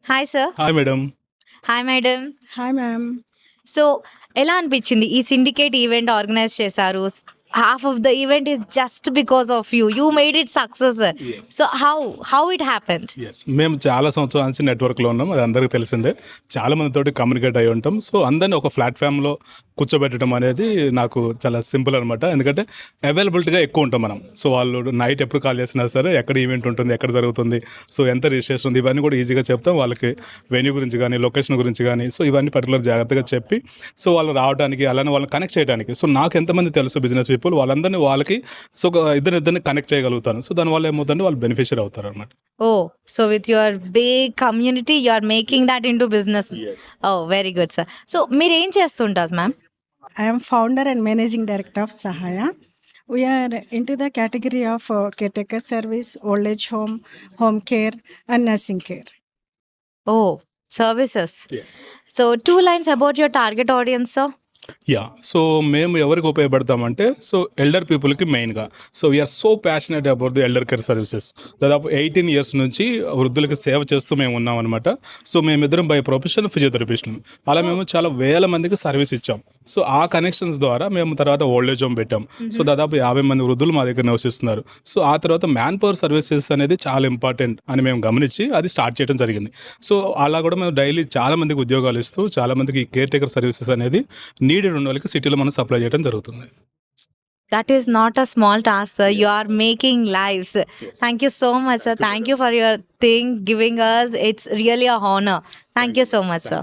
Hi sir. Hi madam. Hi madam. Hi ma'am. So ఎలా అనిపించింది ఈ సిండికేట్ ఈవెంట్ ఆర్గనైజ్ చేశారు? Half of the event is just because of you made it success. So how it happened? Yes, మేము చాలా సంవత్సరాల నుంచి నెట్వర్క్లో ఉన్నాం, అది అందరికీ తెలిసిందే. చాలా మందితోటి కమ్యూనికేట్ అయి ఉంటాం. సో అందరినీ ఒక ప్లాట్ఫామ్లో కూర్చోబెట్టడం అనేది నాకు చాలా సింపుల్ అనమాట. ఎందుకంటే అవైలబిలిటీగా ఎక్కువ ఉంటాం మనం. సో వాళ్ళు నైట్ ఎప్పుడు కాల్ చేసినా సరే ఎక్కడ ఈవెంట్ ఉంటుంది, ఎక్కడ జరుగుతుంది, సో ఎంత రిజిస్ట్రేషన్ ఉంది, ఇవన్నీ కూడా ఈజీగా చెప్తాం. వాళ్ళకి వెన్యూ గురించి కానీ, లొకేషన్ గురించి కానీ, సో ఇవన్నీ పర్టికులర్ జాగ్రత్తగా చెప్పి సో వాళ్ళు రావడానికి, అలానే వాళ్ళని కనెక్ట్ చేయడానికి. సో నాకు ఎంతమంది తెలుసు బిజినెస్ పీపుల్, వాళ్ళందరినీ వాళ్ళకి సో ఇద్దరిని కనెక్ట్ చేయగలుగుతాను. సో దానివల్ల ఏమవుతుందంటే వాళ్ళు బెనిఫిషియర్ అవుతారు అనమాట. Oh, so with your big community, you are making that into business. Yes. Oh, very good, sir. So మీరు ఏం చేస్తుంటారు ma'am? I am founder and managing director of Sahaya. We are into the category of caretaker service, old age home, home care and nursing care. Oh, services. So 2 lines about your target audience, sir. Yeah, so మేము ఎవరికి ఉపయోగపడతామంటే so elder పీపుల్కి మెయిన్గా. So we are so passionate about the elder care services. దాదాపు 18 years నుంచి వృద్ధులకి సేవ చేస్తూ మేము ఉన్నాం అనమాట. సో మేమిద్దరం బై ప్రొఫెషన్ ఫిజియోథెరపిస్ట్. అలా మేము చాలా వేల మందికి సర్వీస్ ఇచ్చాం. సో ఆ కనెక్షన్స్ ద్వారా మేము తర్వాత ఓల్డ్ ఏజ్ హోమ్ పెట్టాం. సో దాదాపు 50 మంది వృద్ధులు మా దగ్గర నివసిస్తున్నారు. సో ఆ తర్వాత మ్యాన్ పవర్ సర్వీసెస్ అనేది చాలా ఇంపార్టెంట్ అని మేము గమనించి అది స్టార్ట్ చేయడం జరిగింది. సో అలా కూడా మేము డైలీ చాలా మందికి ఉద్యోగాలు ఇస్తూ చాలా మందికి కేర్ టేకర్ సర్వీసెస్ అనేది నీడెడ్ ఉన్న వాళ్ళకి సిటీలో మనం సప్లై చేయడం జరుగుతుంది. That is not a small task, sir. You are making lives. Thank you so much, sir. Thank you for your thing giving us. It's really a honor. Thank you so much, sir.